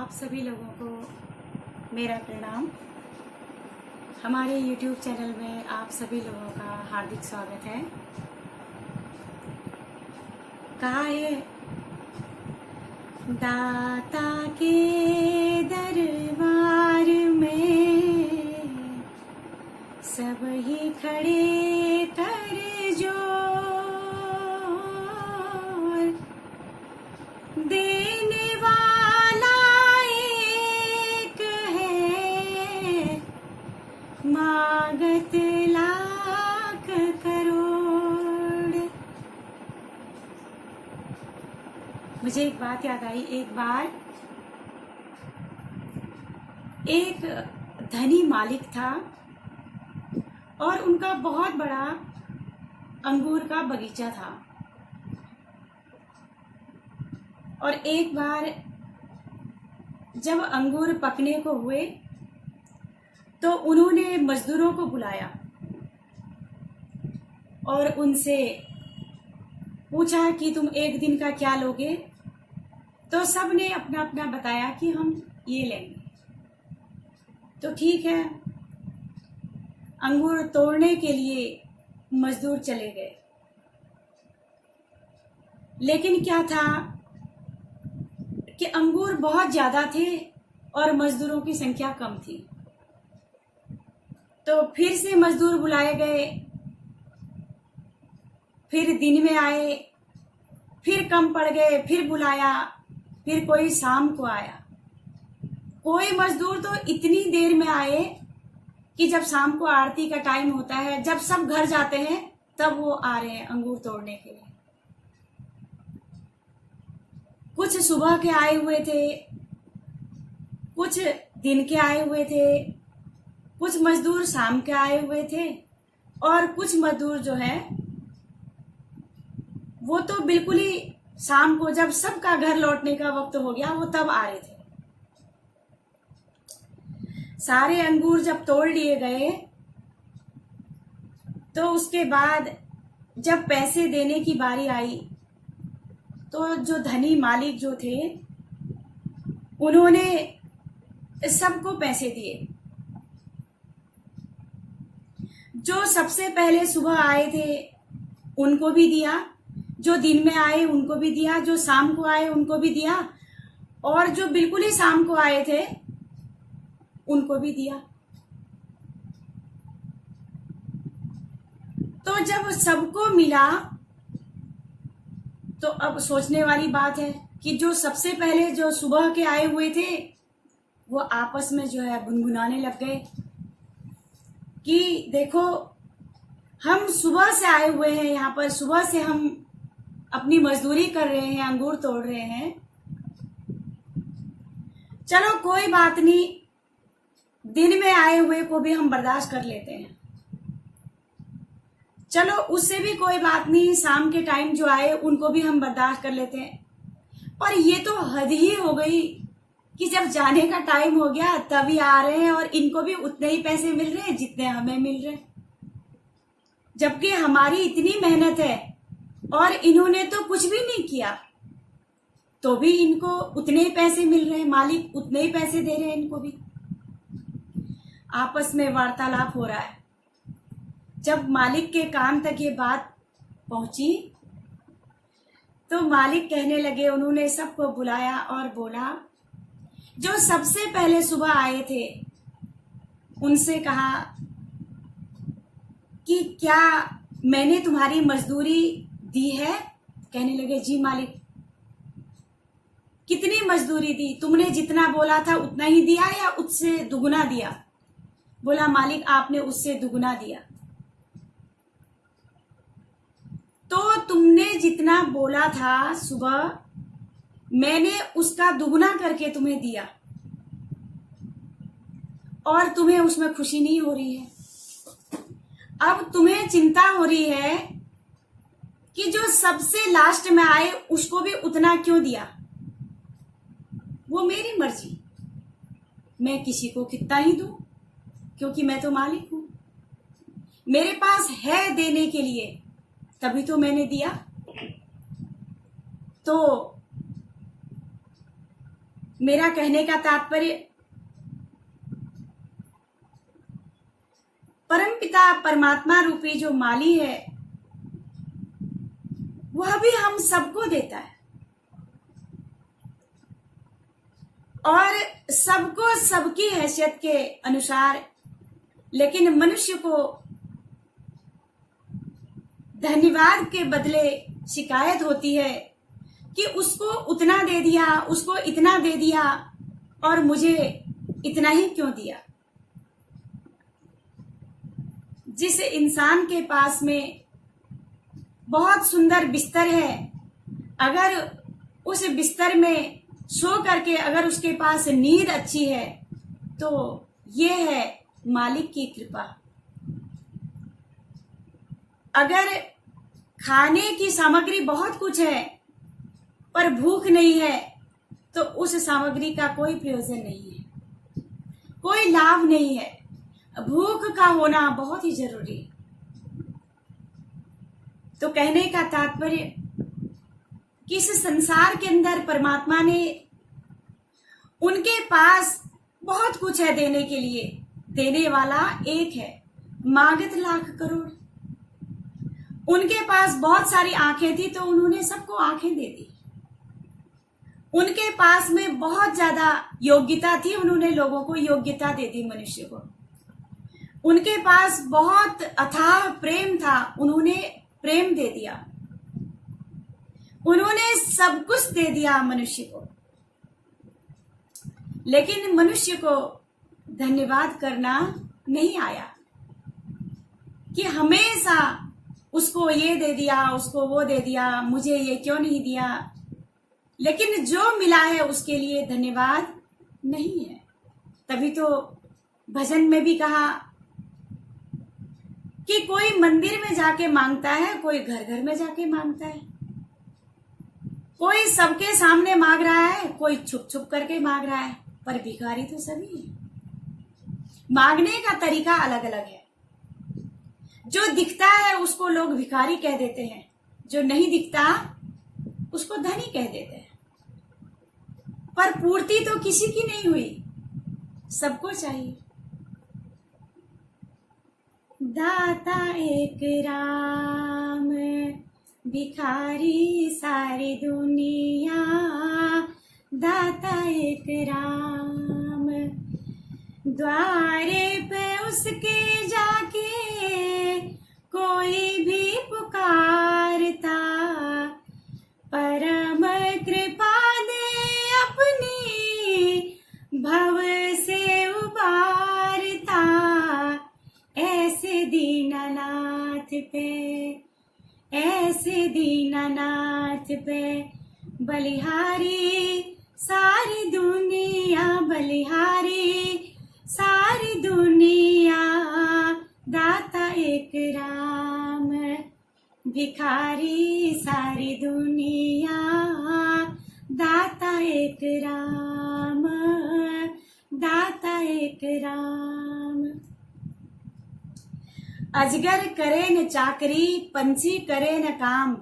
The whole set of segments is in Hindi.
आप सभी लोगों को मेरा प्रणाम। हमारे YouTube चैनल में आप सभी लोगों का हार्दिक स्वागत है। कहा है दाता के दरबार में सब ही खड़े कर जोर, देने वाला एक है, मांगत लाख करोड़। मुझे एक बात याद आई। एक बार एक धनी मालिक था और उनका बहुत बड़ा अंगूर का बगीचा था। और एक बार जब अंगूर पकने को हुए तो उन्होंने मजदूरों को बुलाया और उनसे पूछा कि तुम एक दिन का क्या लोगे। तो सब ने अपना अपना बताया कि हम ये लेंगे। तो ठीक है, अंगूर तोड़ने के लिए मजदूर चले गए। लेकिन क्या था कि अंगूर बहुत ज़्यादा थे और मजदूरों की संख्या कम थी। तो फिर से मजदूर बुलाए गए, फिर दिन में आए, फिर कम पड़ गए, फिर बुलाया, फिर कोई शाम को आया। कोई मजदूर तो इतनी देर में आए कि जब शाम को आरती का टाइम होता है, जब सब घर जाते हैं, तब वो आ रहे हैं अंगूर तोड़ने के लिए। कुछ सुबह के आए हुए थे, कुछ दिन के आए हुए थे, कुछ मजदूर शाम के आए हुए थे और कुछ मजदूर जो है वो तो बिल्कुल ही शाम को जब सबका घर लौटने का वक्त हो गया वो तब आ रहे थे। सारे अंगूर जब तोड़ लिए गए तो उसके बाद जब पैसे देने की बारी आई तो जो धनी मालिक जो थे उन्होंने सबको पैसे दिए। जो सबसे पहले सुबह आए थे उनको भी दिया, जो दिन में आए उनको भी दिया, जो शाम को आए उनको भी दिया और जो बिल्कुल ही शाम को आए थे उनको भी दिया। तो जब सबको मिला तो अब सोचने वाली बात है कि जो सबसे पहले जो सुबह के आए हुए थे वो आपस में जो है गुनगुनाने लग गए कि देखो, हम सुबह से आए हुए हैं, यहाँ पर सुबह से हम अपनी मजदूरी कर रहे हैं, अंगूर तोड़ रहे हैं। चलो कोई बात नहीं, दिन में आए हुए को भी हम बर्दाश्त कर लेते हैं। चलो उससे भी कोई बात नहीं, शाम के टाइम जो आए उनको भी हम बर्दाश्त कर लेते हैं। पर ये तो हद ही हो गई कि जब जाने का टाइम हो गया तभी आ रहे हैं और इनको भी उतने ही पैसे मिल रहे हैं जितने हमें मिल रहे हैं, जबकि हमारी इतनी मेहनत है और इन्होंने तो कुछ भी नहीं किया तो भी इनको उतने ही पैसे मिल रहे हैं, मालिक उतने ही पैसे दे रहे हैं इनको भी। आपस में वार्तालाप हो रहा है। जब मालिक के कान तक ये बात पहुंची तो मालिक कहने लगे, उन्होंने सबको बुलाया और बोला, जो सबसे पहले सुबह आए थे उनसे कहा कि क्या मैंने तुम्हारी मजदूरी दी है? कहने लगे, जी मालिक। कितनी मजदूरी दी? तुमने जितना बोला था उतना ही दिया या उससे दुगुना दिया? बोला, मालिक आपने उससे दुगुना दिया। तो तुमने जितना बोला था सुबह, मैंने उसका दुगुना करके तुम्हें दिया और तुम्हें उसमें खुशी नहीं हो रही है। अब तुम्हें चिंता हो रही है कि जो सबसे लास्ट में आए उसको भी उतना क्यों दिया। वो मेरी मर्जी, मैं किसी को कितना ही दूं, क्योंकि मैं तो मालिक हूं। मेरे पास है देने के लिए, तभी तो मैंने दिया। तो मेरा कहने का तात्पर्य, परमपिता परमात्मा रूपी जो माली है वह भी हम सबको देता है और सबको सबकी हैसियत के अनुसार, लेकिन मनुष्य को धन्यवाद के बदले शिकायत होती है कि उसको उतना दे दिया, उसको इतना दे दिया और मुझे इतना ही क्यों दिया। जिस इंसान के पास में बहुत सुंदर बिस्तर है, अगर उस बिस्तर में सो करके अगर उसके पास नींद अच्छी है तो ये है मालिक की कृपा। अगर खाने की सामग्री बहुत कुछ है पर भूख नहीं है तो उस सामग्री का कोई प्रयोजन नहीं है, कोई लाभ नहीं है। भूख का होना बहुत ही जरूरी है। तो कहने का तात्पर्य कि इस संसार के अंदर परमात्मा ने, उनके पास बहुत कुछ है देने के लिए, देने वाला एक है, मागत लाख करोड़। उनके पास बहुत सारी आंखें थी तो उन्होंने सबको आंखें दे दी। उनके पास में बहुत ज्यादा योग्यता थी, उन्होंने लोगों को योग्यता दे दी, मनुष्य को। उनके पास बहुत अथाह प्रेम था, उन्होंने प्रेम दे दिया। उन्होंने सब कुछ दे दिया मनुष्य को, लेकिन मनुष्य को धन्यवाद करना नहीं आया कि हमेशा उसको ये दे दिया, उसको वो दे दिया, मुझे ये क्यों नहीं दिया। लेकिन जो मिला है उसके लिए धन्यवाद नहीं है। तभी तो भजन में भी कहा कि कोई मंदिर में जाके मांगता है, कोई घर घर में जाके मांगता है, कोई सबके सामने मांग रहा है, कोई छुप छुप करके मांग रहा है, पर भिखारी तो सभी है। मांगने का तरीका अलग अलग है। जो दिखता है उसको लोग भिखारी कह देते हैं, जो नहीं दिखता उसको धनी कह देते हैं। पर पूर्ति तो किसी की नहीं हुई, सबको चाहिए। दाता एक राम, भिखारी सारी दुनिया। दाता एक राम, द्वारे पे उसके जाके कोई भी पुकारता। परम कृपा दे अपनी भव से उबारता। ऐसे दीनानाथ पे, ऐसे दीनानाथ पे बलिहारी सारी दुनिया, बलिहारी सारी दुनिया। दाता एक राम, भिखारी सारी दुनिया। दाता एक राम, दाता एक राम। अजगर करे न चाकरी, पंछी करे न काम।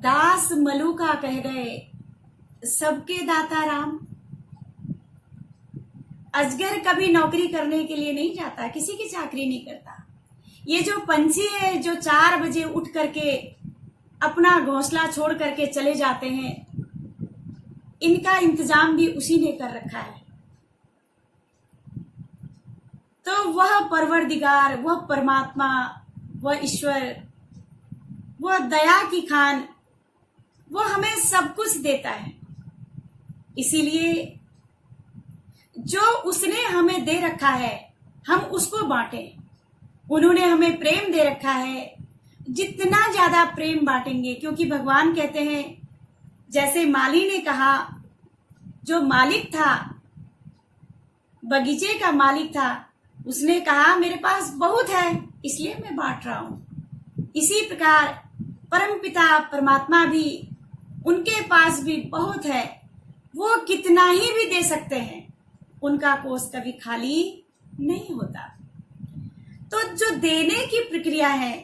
दास मलूका कह गए सबके दाता राम। अजगर कभी नौकरी करने के लिए नहीं जाता, किसी की चाकरी नहीं करता। ये जो पंछी है जो 4 बजे उठ करके अपना घोंसला छोड़ करके चले जाते हैं, इनका इंतजाम भी उसी ने कर रखा है। तो वह परवरदिगार, वह परमात्मा, वह ईश्वर, वह दया की खान, वो हमें सब कुछ देता है। इसीलिए जो उसने हमें दे रखा है हम उसको बांटें। उन्होंने हमें प्रेम दे रखा है, जितना ज्यादा प्रेम बांटेंगे, क्योंकि भगवान कहते हैं, जैसे माली ने कहा, जो मालिक था, बगीचे का मालिक था, उसने कहा मेरे पास बहुत है इसलिए मैं बांट रहा हूं। इसी प्रकार परमपिता परमात्मा भी, उनके पास भी बहुत है, वो कितना ही भी दे सकते हैं, उनका कोष कभी खाली नहीं होता। तो जो देने की प्रक्रिया है,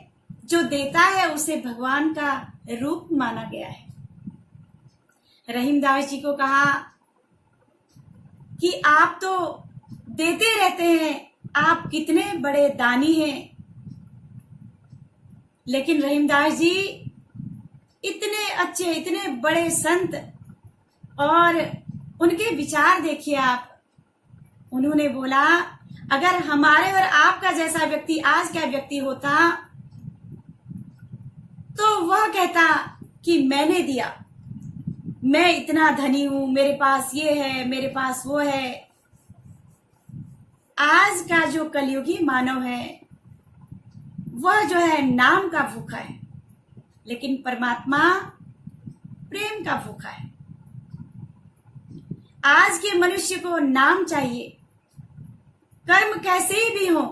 जो देता है उसे भगवान का रूप माना गया है। रहीमदास जी को कहा कि आप तो देते रहते हैं, आप कितने बड़े दानी हैं। लेकिन रहीमदास जी इतने अच्छे, इतने बड़े संत, और उनके विचार देखिए आप। उन्होंने बोला अगर हमारे और आपका जैसा व्यक्ति आज का व्यक्ति होता तो वह कहता कि मैंने दिया, मैं इतना धनी हूं, मेरे पास ये है, मेरे पास वो है। आज का जो कलयुगी मानव है वह जो है नाम का भूखा है, लेकिन परमात्मा प्रेम का भूखा है। आज के मनुष्य को नाम चाहिए, कर्म कैसे भी हो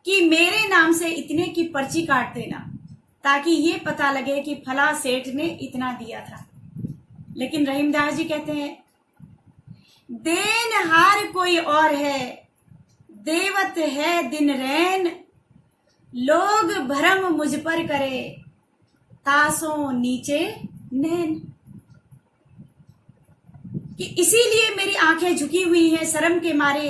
कि मेरे नाम से इतने की पर्ची काट देना, ताकि ये पता लगे कि फला सेठ ने इतना दिया था। लेकिन रहीमदास जी कहते हैं देनहार कोई और है, देवत है दिन रैन, लोग भरम मुझ पर करे, तासों नीचे नैन। कि इसीलिए मेरी आंखें झुकी हुई हैं शर्म के मारे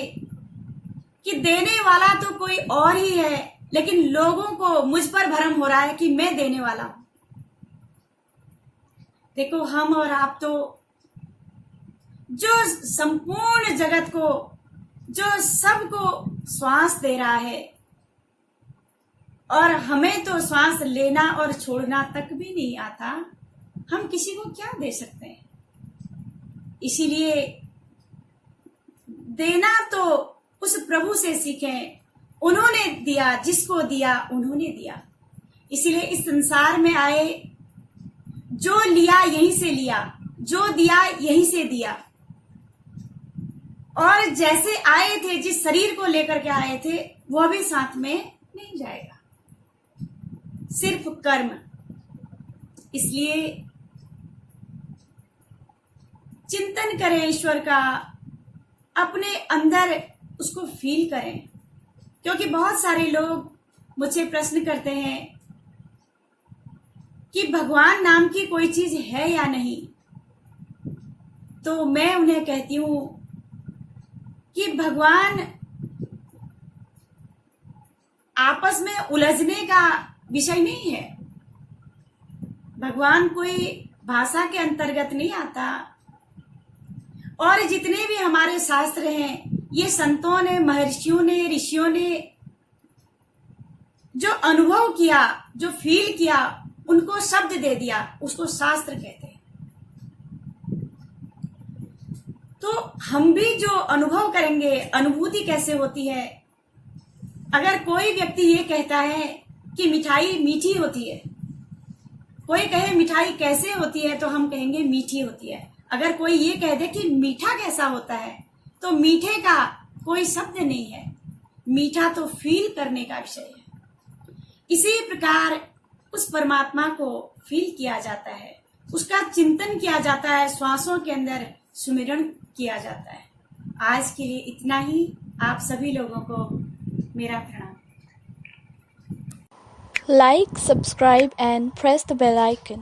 कि देने वाला तो कोई और ही है, लेकिन लोगों को मुझ पर भरम हो रहा है कि मैं देने वाला हूं। देखो हम और आप तो जो संपूर्ण जगत को, जो सबको श्वास दे रहा है, और हमें तो श्वास लेना और छोड़ना तक भी नहीं आता, हम किसी को क्या दे सकते हैं। इसीलिए देना तो उस प्रभु से सीखें, उन्होंने दिया, जिसको दिया उन्होंने दिया। इसीलिए इस संसार में आए, जो लिया यहीं से लिया, जो दिया यहीं से दिया, और जैसे आए थे, जिस शरीर को लेकर के आए थे, वह भी साथ में नहीं जाएगा, सिर्फ कर्म। इसलिए चिंतन करें ईश्वर का, अपने अंदर उसको फील करें। क्योंकि बहुत सारे लोग मुझसे प्रश्न करते हैं कि भगवान नाम की कोई चीज है या नहीं, तो मैं उन्हें कहती हूं कि भगवान आपस में उलझने का विषय नहीं है। भगवान कोई भाषा के अंतर्गत नहीं आता, और जितने भी हमारे शास्त्र हैं, ये संतों ने, महर्षियों ने, ऋषियों ने जो अनुभव किया, जो फील किया, उनको शब्द दे दिया, उसको शास्त्र कहते हैं। तो हम भी जो अनुभव करेंगे, अनुभूति कैसे होती है। अगर कोई व्यक्ति ये कहता है कि मिठाई मीठी होती है, कोई कहे मिठाई कैसे होती है, तो हम कहेंगे मीठी होती है। अगर कोई ये कह दे कि मीठा कैसा होता है, तो मीठे का कोई शब्द नहीं है, मीठा तो फील करने का विषय है। इसी प्रकार उस परमात्मा को फील किया जाता है, उसका चिंतन किया जाता है, श्वासों के अंदर सुमिरन किया जाता है। आज के लिए इतना ही। आप सभी लोगों को मेरा प्रणाम। Like, subscribe and press the bell icon.